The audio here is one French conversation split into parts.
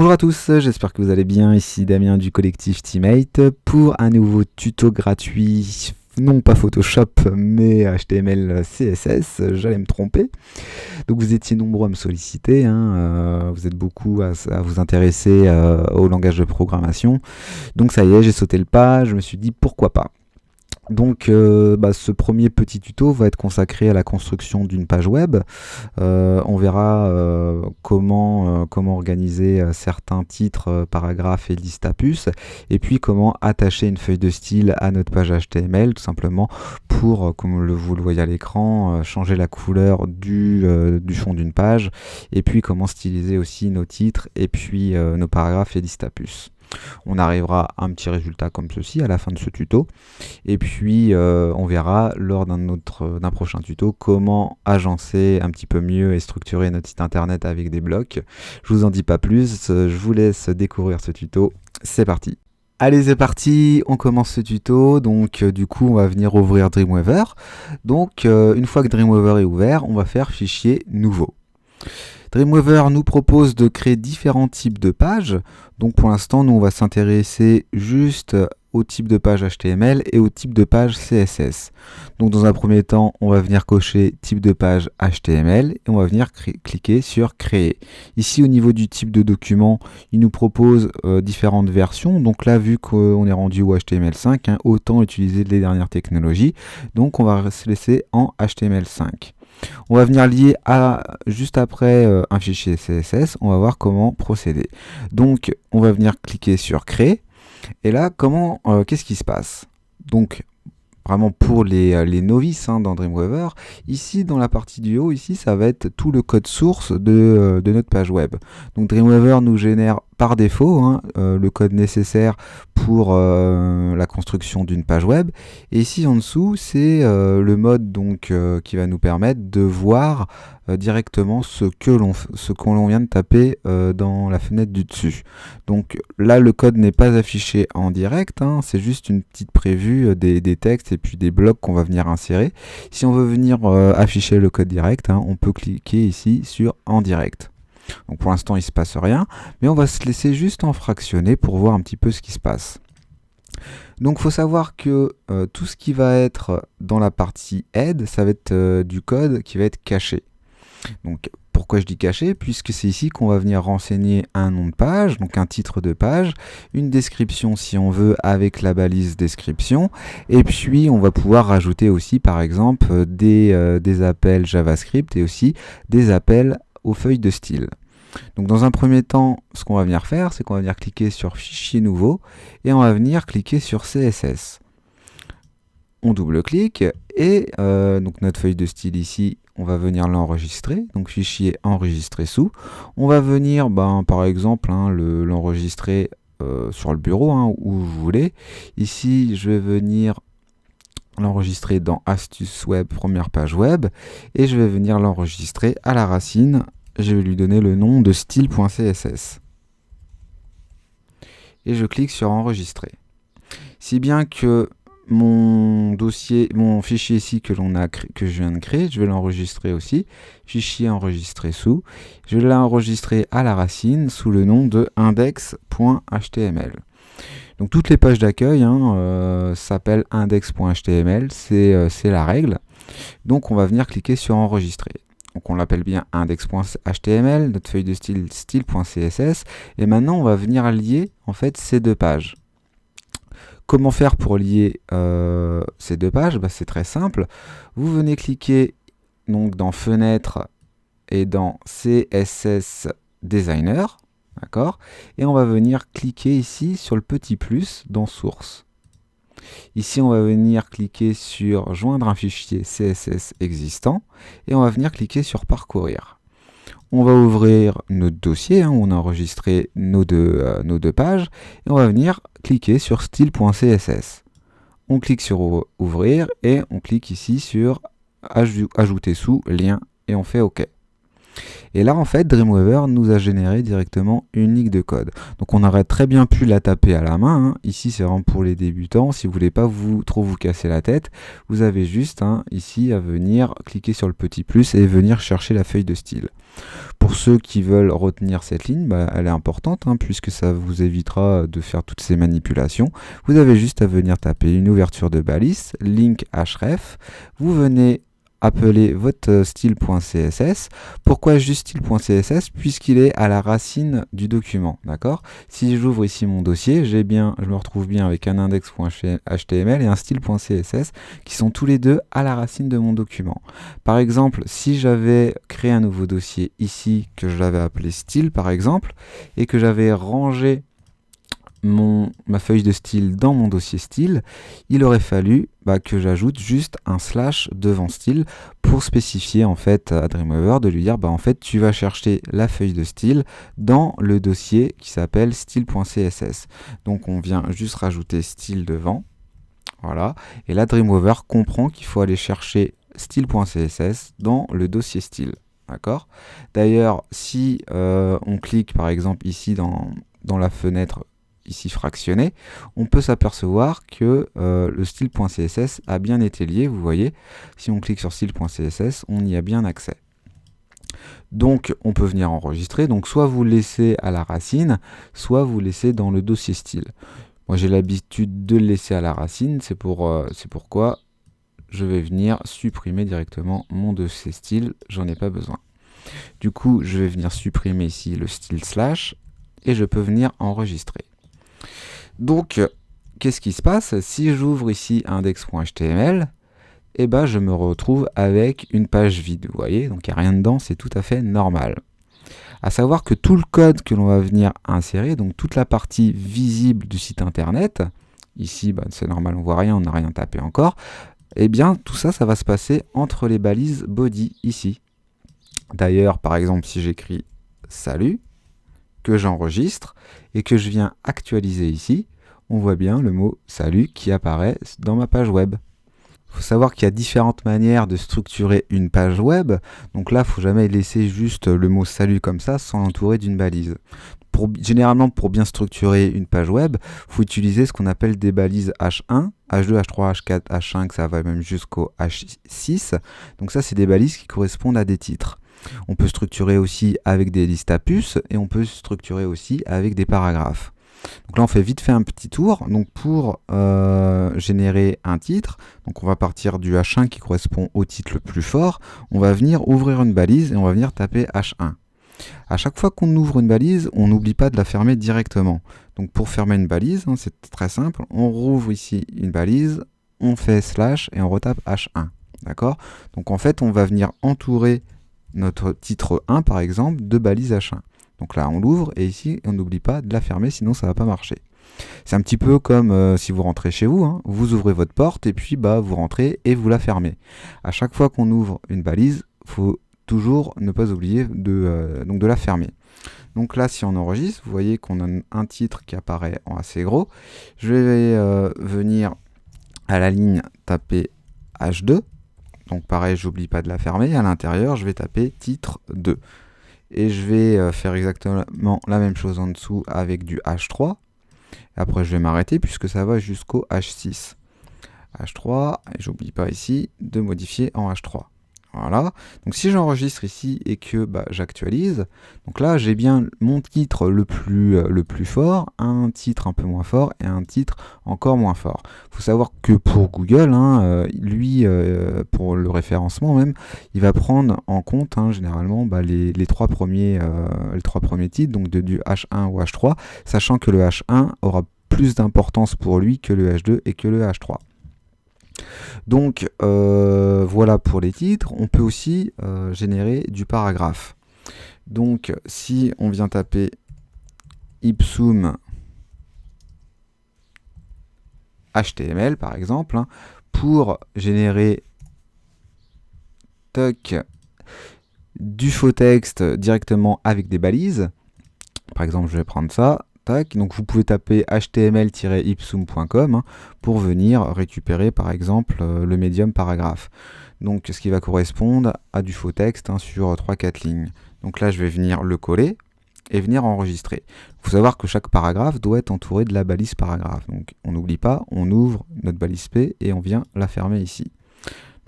Bonjour à tous, j'espère que vous allez bien, ici Damien du collectif Teammate pour un nouveau tuto gratuit, non pas Photoshop mais HTML CSS, j'allais me tromper. Donc vous étiez nombreux à me solliciter, vous êtes beaucoup à vous intéresser au langage de programmation. Donc ça y est, j'ai sauté le pas, je me suis dit pourquoi pas. Donc ce premier petit tuto va être consacré à la construction d'une page web. On verra comment organiser certains titres, paragraphes et listes à puces, et puis comment attacher une feuille de style à notre page HTML, tout simplement pour, comme vous le voyez à l'écran, changer la couleur du fond d'une page, et puis comment styliser aussi nos titres et puis nos paragraphes et listes à puces. On arrivera à un petit résultat comme ceci à la fin de ce tuto, et puis on verra lors d'un prochain tuto comment agencer un petit peu mieux et structurer notre site internet avec des blocs. Je vous en dis pas plus, je vous laisse découvrir ce tuto, c'est parti. Allez, c'est parti, on commence ce tuto. Donc du coup on va venir ouvrir Dreamweaver. Donc une fois que Dreamweaver est ouvert, on va faire fichier nouveau. Dreamweaver nous propose de créer différents types de pages. Donc pour l'instant, nous on va s'intéresser juste au type de page HTML et au type de page CSS. Donc dans un premier temps, on va venir cocher type de page HTML et on va venir cliquer sur créer. Ici au niveau du type de document, il nous propose différentes versions. Donc là, vu qu'on est rendu au HTML5, autant utiliser les dernières technologies. Donc on va se laisser en HTML5. On va venir lier juste après un fichier CSS, on va voir comment procéder. Donc on va venir cliquer sur créer, et là qu'est-ce qui se passe? Donc vraiment pour les novices dans Dreamweaver, ici dans la partie du haut, ici ça va être tout le code source de notre page web. Donc Dreamweaver nous génère par défaut le code nécessaire pour la construction d'une page web, et ici en dessous c'est le mode qui va nous permettre de voir directement ce que l'on vient de taper dans la fenêtre du dessus. Donc là le code n'est pas affiché en direct, c'est juste une petite prévue des textes et puis des blocs qu'on va venir insérer. Si on veut venir afficher le code direct, on peut cliquer ici sur en direct. Donc pour l'instant il ne se passe rien, mais on va se laisser juste en fractionner pour voir un petit peu ce qui se passe. Donc il faut savoir que tout ce qui va être dans la partie head, ça va être du code qui va être caché. Donc pourquoi je dis caché? Puisque c'est ici qu'on va venir renseigner un nom de page, donc un titre de page, une description si on veut avec la balise description, et puis on va pouvoir rajouter aussi par exemple des appels JavaScript et aussi des appels aux feuilles de style. Donc dans un premier temps, ce qu'on va venir faire, c'est qu'on va venir cliquer sur fichier nouveau et on va venir cliquer sur CSS. On double-clique et donc notre feuille de style ici, on va venir l'enregistrer, donc fichier enregistré sous. On va venir par exemple l'enregistrer sur le bureau où vous voulez. Ici je vais venir l'enregistrer dans astuces web première page web et je vais venir l'enregistrer à la racine. Je vais lui donner le nom de style.css et je clique sur enregistrer. Si bien que mon fichier ici que je viens de créer, je vais l'enregistrer aussi, fichier enregistré sous, je vais l'enregistrer à la racine sous le nom de index.html. Donc toutes les pages d'accueil s'appellent index.html, c'est la règle. Donc on va venir cliquer sur enregistrer. Donc on l'appelle bien index.html, notre feuille de style style.css, et maintenant on va venir lier en fait ces deux pages. Comment faire pour lier ces deux pages? C'est très simple. Vous venez cliquer donc dans Fenêtre et dans CSS Designer, d'accord? Et on va venir cliquer ici sur le petit plus dans Source. Ici, on va venir cliquer sur Joindre un fichier CSS existant et on va venir cliquer sur Parcourir. On va ouvrir notre dossier où on a enregistré nos deux pages et on va venir cliquer sur style.css. On clique sur Ouvrir et on clique ici sur Ajouter sous lien et on fait OK. Et là, en fait, Dreamweaver nous a généré directement une ligne de code. Donc on aurait très bien pu la taper à la main, hein. Ici, c'est vraiment pour les débutants. Si vous voulez pas trop vous casser la tête, vous avez juste ici à venir cliquer sur le petit plus et venir chercher la feuille de style. Pour ceux qui veulent retenir cette ligne, elle est importante, puisque ça vous évitera de faire toutes ces manipulations. Vous avez juste à venir taper une ouverture de balise, link href, vous venez appeler votre style.css. Pourquoi juste style.css? Puisqu'il est à la racine du document, d'accord? Si j'ouvre ici mon dossier, je me retrouve bien avec un index.html et un style.css qui sont tous les deux à la racine de mon document. Par exemple, si j'avais créé un nouveau dossier ici, que je l'avais appelé style par exemple, et que j'avais rangé ma feuille de style dans mon dossier style, il aurait fallu que j'ajoute juste un slash devant style pour spécifier en fait à Dreamweaver de lui dire en fait tu vas chercher la feuille de style dans le dossier qui s'appelle style.css. Donc on vient juste rajouter style devant, voilà, et là Dreamweaver comprend qu'il faut aller chercher style.css dans le dossier style. D'accord. D'ailleurs, si on clique par exemple ici dans la fenêtre ici fractionné, on peut s'apercevoir que le style.css a bien été lié, vous voyez, si on clique sur style.css, on y a bien accès. Donc on peut venir enregistrer, donc soit vous le laissez à la racine, soit vous le laissez dans le dossier style. Moi j'ai l'habitude de le laisser à la racine, c'est pourquoi je vais venir supprimer directement mon dossier style, j'en ai pas besoin. Du coup, je vais venir supprimer ici le style slash, et je peux venir enregistrer. Donc, qu'est-ce qui se passe? Si j'ouvre ici index.html, je me retrouve avec une page vide, vous voyez, donc il n'y a rien dedans, c'est tout à fait normal. À savoir que tout le code que l'on va venir insérer, donc toute la partie visible du site internet, ici c'est normal, on voit rien, on n'a rien tapé encore, tout ça, ça va se passer entre les balises body ici. D'ailleurs, par exemple, si j'écris salut, que j'enregistre et que je viens actualiser ici, on voit bien le mot salut qui apparaît dans ma page web. Il faut savoir qu'il y a différentes manières de structurer une page web, donc là il ne faut jamais laisser juste le mot salut comme ça sans l'entourer d'une balise. Généralement, pour bien structurer une page web, il faut utiliser ce qu'on appelle des balises H1, H2, H3, H4, H5, ça va même jusqu'au H6. Donc ça, c'est des balises qui correspondent à des titres. On peut structurer aussi avec des listes à puces et on peut structurer aussi avec des paragraphes. Donc là, on fait vite fait un petit tour. Donc pour générer un titre, donc on va partir du H1 qui correspond au titre le plus fort. On va venir ouvrir une balise et on va venir taper H1. À chaque fois qu'on ouvre une balise, on n'oublie pas de la fermer directement. Donc pour fermer une balise, c'est très simple. On rouvre ici une balise, on fait slash et on retape H1. D'accord? Donc en fait, on va venir entourer notre titre 1 par exemple de balise H1. Donc là on l'ouvre et ici on n'oublie pas de la fermer, sinon ça ne va pas marcher. C'est un petit peu comme si vous rentrez chez vous, vous ouvrez votre porte et puis vous rentrez et vous la fermez. À chaque fois qu'on ouvre une balise, il faut toujours ne pas oublier de la fermer. Donc là si on enregistre, vous voyez qu'on a un titre qui apparaît en assez gros. Je vais venir à la ligne taper H2. Donc pareil, j'oublie pas de la fermer. À l'intérieur, je vais taper titre 2. Et je vais faire exactement la même chose en dessous avec du H3. Après, je vais m'arrêter puisque ça va jusqu'au H6. H3, et j'oublie pas ici de modifier en H3. Voilà. Donc si j'enregistre ici et que j'actualise, donc là j'ai bien mon titre le plus fort, un titre un peu moins fort et un titre encore moins fort. Il faut savoir que pour Google, lui, pour le référencement même, il va prendre en compte généralement les trois premiers titres, donc du H1 au H3, sachant que le H1 aura plus d'importance pour lui que le H2 et que le H3. Donc voilà pour les titres. On peut aussi générer du paragraphe. Donc si on vient taper ipsum HTML par exemple, pour générer du faux texte directement avec des balises, par exemple je vais prendre ça, Tac. Donc vous pouvez taper html-ipsum.com pour venir récupérer par exemple le médium paragraphe. Donc ce qui va correspondre à du faux texte sur 3-4 lignes. Donc là je vais venir le coller et venir enregistrer. Il faut savoir que chaque paragraphe doit être entouré de la balise paragraphe. Donc on n'oublie pas, on ouvre notre balise P et on vient la fermer ici.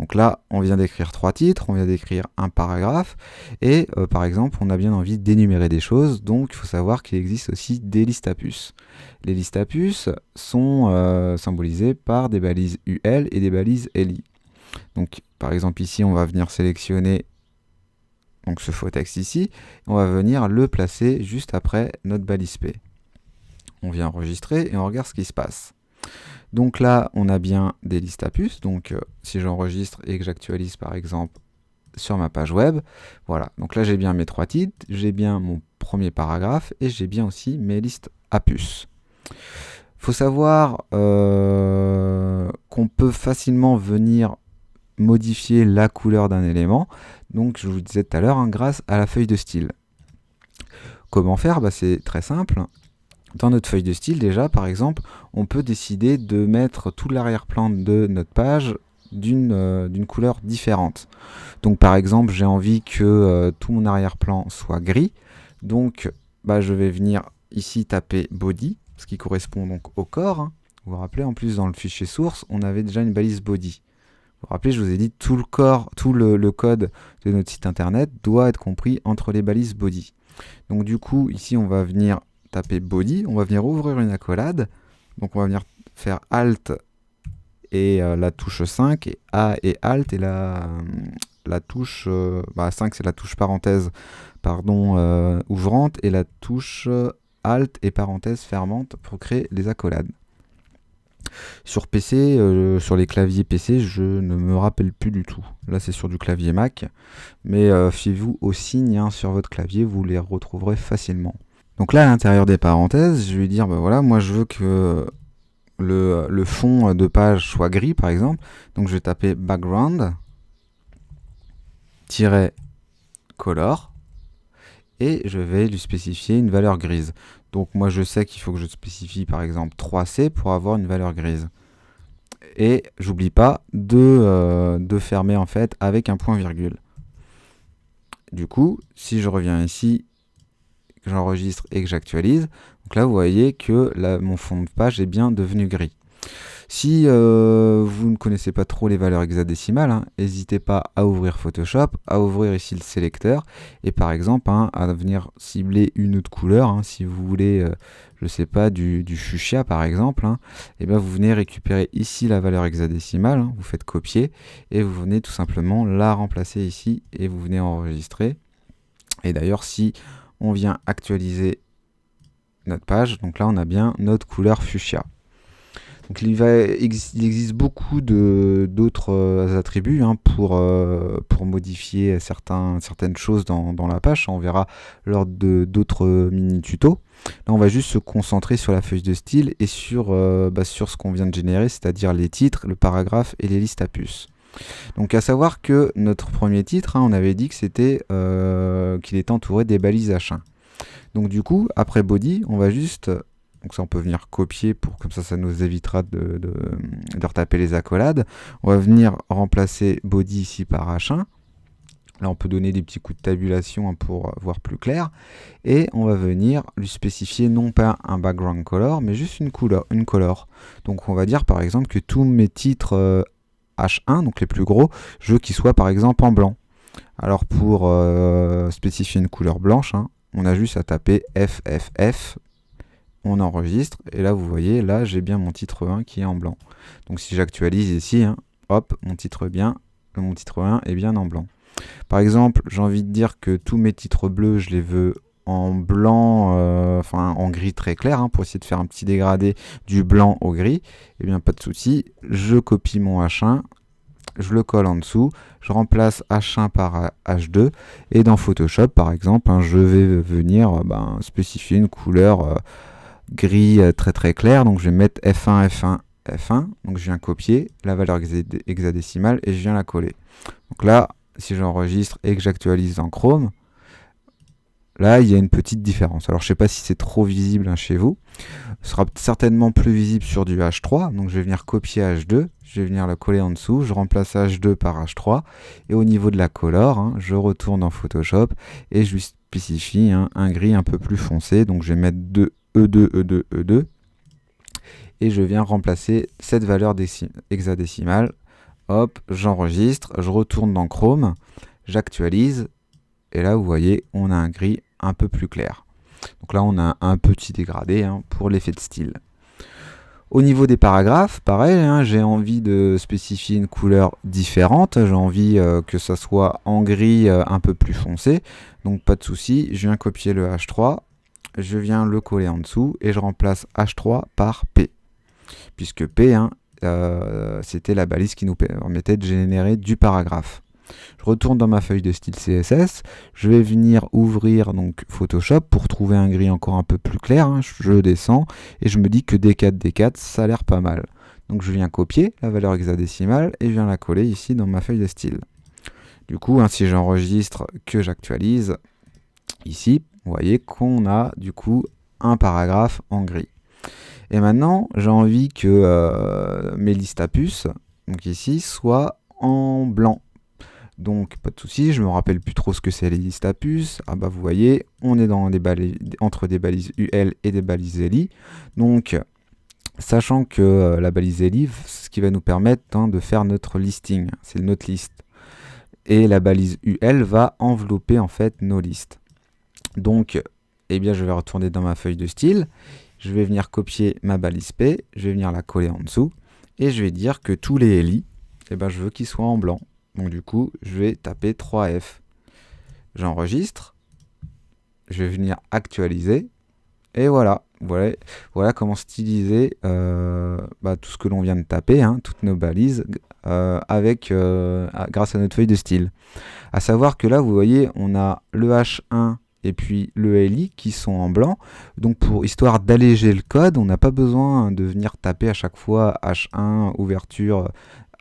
Donc là, on vient d'écrire 3 titres, on vient d'écrire un paragraphe, et par exemple, on a bien envie d'énumérer des choses, donc il faut savoir qu'il existe aussi des listes à puces. Les listes à puces sont symbolisées par des balises UL et des balises LI. Donc par exemple ici, on va venir sélectionner donc, ce faux texte ici, et on va venir le placer juste après notre balise P. On vient enregistrer et on regarde ce qui se passe. Donc là, on a bien des listes à puces. Donc si j'enregistre et que j'actualise par exemple sur ma page web, voilà. Donc là, j'ai bien mes 3 titres, j'ai bien mon premier paragraphe et j'ai bien aussi mes listes à puces. Il faut savoir qu'on peut facilement venir modifier la couleur d'un élément. Donc je vous disais tout à l'heure, grâce à la feuille de style. Comment faire? C'est très simple. Dans notre feuille de style, déjà, par exemple, on peut décider de mettre tout l'arrière-plan de notre page d'une couleur différente. Donc, par exemple, j'ai envie que tout mon arrière-plan soit gris. Donc, je vais venir ici taper body, ce qui correspond donc au corps. Vous vous rappelez, en plus, dans le fichier source, on avait déjà une balise body. Vous vous rappelez, je vous ai dit, tout le corps, tout le code de notre site internet doit être compris entre les balises body. Donc, du coup, ici, on va venir taper body, on va venir ouvrir une accolade, donc on va venir faire Alt et la touche 5, et A et Alt, et la touche 5 c'est la touche parenthèse ouvrante, et la touche Alt et parenthèse fermante pour créer les accolades. Sur PC, sur les claviers PC, je ne me rappelle plus du tout. Là c'est sur du clavier Mac, mais fiez-vous aux signes sur votre clavier, vous les retrouverez facilement. Donc là, à l'intérieur des parenthèses, je vais dire, voilà, moi je veux que le fond de page soit gris, par exemple. Donc je vais taper background-color et je vais lui spécifier une valeur grise. Donc moi je sais qu'il faut que je spécifie par exemple 3C pour avoir une valeur grise. Et j'oublie pas de fermer en fait avec un point virgule. Du coup, si je reviens ici, j'enregistre et que j'actualise, donc là vous voyez que mon fond de page est bien devenu gris. Si vous ne connaissez pas trop les valeurs hexadécimales, n'hésitez pas à ouvrir Photoshop, à ouvrir ici le sélecteur et par exemple à venir cibler une autre couleur. Si vous voulez, je sais pas, du fuchsia par exemple, et vous venez récupérer ici la valeur hexadécimale, vous faites copier et vous venez tout simplement la remplacer ici et vous venez enregistrer. Et d'ailleurs, si on vient actualiser notre page, donc là on a bien notre couleur fuchsia. Donc il existe beaucoup d'autres attributs pour modifier certaines choses dans la page. On verra lors d'autres mini-tutos. Là on va juste se concentrer sur la feuille de style et sur ce qu'on vient de générer, c'est-à-dire les titres, le paragraphe et les listes à puces. Donc à savoir que notre premier titre, on avait dit que c'était qu'il était entouré des balises H1. Donc du coup, après body, on va juste, donc ça on peut venir copier pour comme ça nous évitera de retaper les accolades. On va venir remplacer body ici par H1. Là on peut donner des petits coups de tabulation pour voir plus clair. Et on va venir lui spécifier non pas un background color, mais juste une color. Donc on va dire par exemple que tous mes titres H1, donc les plus gros, je veux qu'ils soient par exemple en blanc. Alors pour spécifier une couleur blanche, on a juste à taper FFF, on enregistre, et là vous voyez, là j'ai bien mon titre 1 qui est en blanc. Donc si j'actualise ici, hop, mon titre 1 est bien en blanc. Par exemple, j'ai envie de dire que tous mes titres bleus, je les veux en blanc, en gris très clair, pour essayer de faire un petit dégradé du blanc au gris. Et bien pas de souci, je copie mon H1, je le colle en dessous, je remplace H1 par H2, et dans Photoshop par exemple, je vais venir spécifier une couleur gris très très clair, donc je vais mettre F1, F1, F1, donc je viens copier la valeur hexadécimale et je viens la coller. Donc là, si j'enregistre et que j'actualise dans Chrome, vous voyez, là j'ai bien mon titre 1 qui est en blanc. Donc si j'actualise ici, hop, mon titre 1 est bien en blanc. Par exemple, j'ai envie de dire que tous mes titres H1, donc les plus gros, je veux qu'ils soient par exemple en blanc. Alors pour spécifier une couleur blanche, on a juste à taper FFF, on enregistre, et là vous voyez, là j'ai bien mon titre 1 qui est en blanc. Donc là, si j'enregistre et que j'actualise dans Chrome, là il y a une petite différence. Alors je sais pas si c'est trop visible chez vous, ce sera certainement plus visible sur du H3, donc je vais venir copier H2, je vais venir le coller en dessous, je remplace H2 par H3, et au niveau de la color, je retourne dans Photoshop, et je lui spécifie un gris un peu plus foncé, donc je vais mettre E2, E2, E2, et je viens remplacer cette valeur hexadécimale, hop, j'enregistre, je retourne dans Chrome, j'actualise, et là vous voyez, on a un gris un peu plus clair. Donc là on a un petit dégradé pour l'effet de style. Au niveau des paragraphes, pareil, j'ai envie de spécifier une couleur différente, j'ai envie que ça soit en gris un peu plus foncé, donc pas de souci, je viens copier le H3, je viens le coller en dessous et je remplace H3 par P, puisque P, c'était la balise qui nous permettait de générer du paragraphe. Je retourne dans ma feuille de style CSS, je vais venir ouvrir donc Photoshop pour trouver un gris encore un peu plus clair, je descends et je me dis que D4, D4, ça a l'air pas mal. Donc je viens copier la valeur hexadécimale et je viens la coller ici dans ma feuille de style. Du coup, si j'enregistre, que j'actualise, ici, vous voyez qu'on a du coup un paragraphe en gris. Et maintenant, j'ai envie que mes listes à puces, donc ici, soient en blanc. Donc pas de souci, je me rappelle plus trop ce que c'est les listes à puces. Ah bah vous voyez, on est dans entre des balises UL et des balises ELI. Donc sachant que la balise ELI, ce qui va nous permettre de faire notre listing, c'est notre liste. Et la balise UL va envelopper en fait nos listes. Donc eh bien je vais retourner dans ma feuille de style, je vais venir copier ma balise P, je vais venir la coller en dessous et je vais dire que tous les ELI, je veux qu'ils soient en blanc. Donc du coup, je vais taper 3F. J'enregistre. Je vais venir actualiser. Et voilà. Voilà comment styliser tout ce que l'on vient de taper, toutes nos balises, grâce à notre feuille de style. À savoir que là, vous voyez, on a le H1 et puis le LI qui sont en blanc. Donc histoire d'alléger le code, on n'a pas besoin de venir taper à chaque fois H1, ouverture,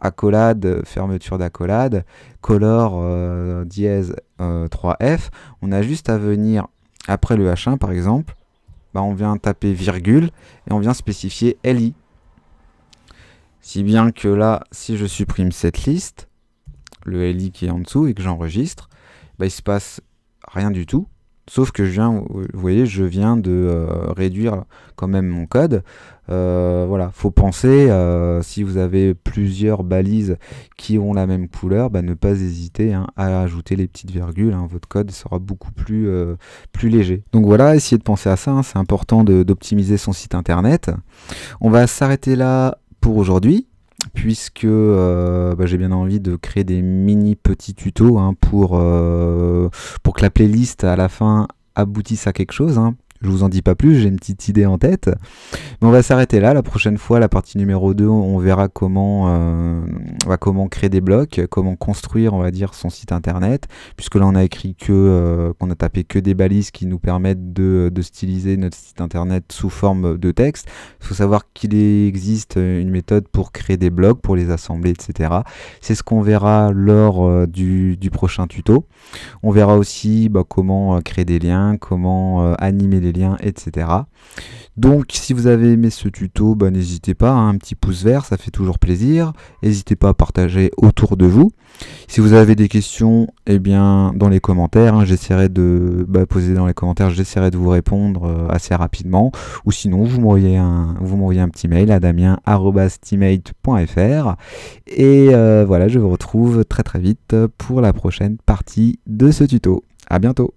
accolade, fermeture d'accolade, color, dièse 3F. On a juste à venir, après le H1 par exemple, on vient taper virgule et on vient spécifier LI. Si bien que là, si je supprime cette liste, le LI qui est en dessous et que j'enregistre, il se passe rien du tout. Sauf que vous voyez, je viens de réduire quand même mon code. Voilà, faut penser, si vous avez plusieurs balises qui ont la même couleur, ne pas hésiter à ajouter les petites virgules. Votre code sera beaucoup plus léger. Donc voilà, essayez de penser à ça. C'est important d'optimiser son site internet. On va s'arrêter là pour aujourd'hui, puisque j'ai bien envie de créer des mini petits tutos pour que la playlist à la fin aboutisse à quelque chose. Je vous en dis pas plus, j'ai une petite idée en tête. Mais on va s'arrêter là. La prochaine fois, la partie numéro 2, on verra comment créer des blocs, comment construire, on va dire, son site internet. Puisque là, on a écrit qu'on a tapé que des balises qui nous permettent de styliser notre site internet sous forme de texte. Il faut savoir qu'il existe une méthode pour créer des blocs, pour les assembler, etc. C'est ce qu'on verra lors du prochain tuto. On verra aussi comment créer des liens, comment animer les liens, etc. Donc si vous avez aimé ce tuto, n'hésitez pas, un petit pouce vert, ça fait toujours plaisir. N'hésitez pas à partager autour de vous. Si vous avez des questions, dans les commentaires, j'essaierai de poser dans les commentaires, j'essaierai de vous répondre assez rapidement. Ou sinon, vous m'envoyez un petit mail à damien@teammate.fr. Et voilà, je vous retrouve très très vite pour la prochaine partie de ce tuto. À bientôt.